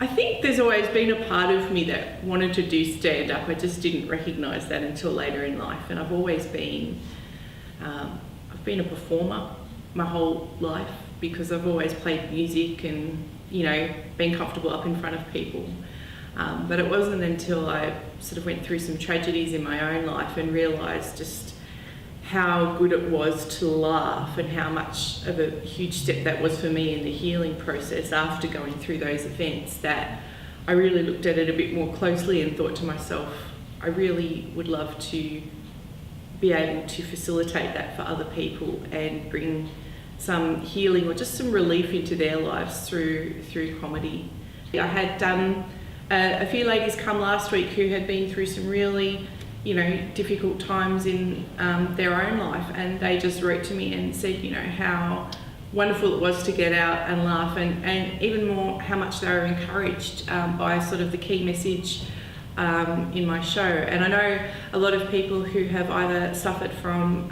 I think there's always been a part of me that wanted to do stand-up. I just didn't recognise that until later in life. And I've always been, I've been a performer my whole life because I've always played music and, you know, been comfortable up in front of people. But it wasn't until I sort of went through some tragedies in my own life and realised just how good it was to laugh and how much of a huge step that was for me in the healing process after going through those events, that I really looked at it a bit more closely and thought to myself, I really would love to be able to facilitate that for other people and bring some healing or just some relief into their lives through comedy. I had a few ladies come last week who had been through some really, you know, difficult times in their own life, and they just wrote to me and said, you know, how wonderful it was to get out and laugh, and even more how much they were encouraged by sort of the key message in my show. And I know a lot of people who have either suffered from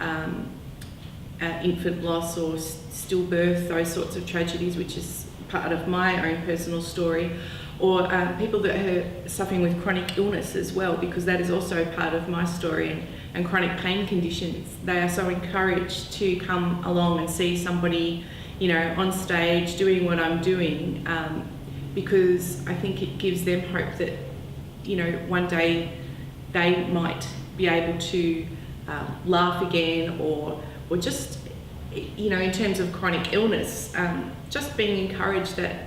infant loss or stillbirth, those sorts of tragedies, which is part of my own personal story, or people that are suffering with chronic illness as well, because that is also part of my story, and chronic pain conditions. They are so encouraged to come along and see somebody, you know, on stage doing what I'm doing, because I think it gives them hope that, you know, one day they might be able to laugh again, or just, you know, in terms of chronic illness, just being encouraged that,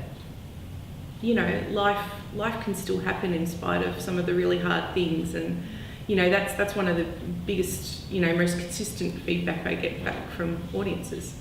you know, life can still happen in spite of some of the really hard things. And, you know, that's one of the biggest, you know, most consistent feedback I get back from audiences.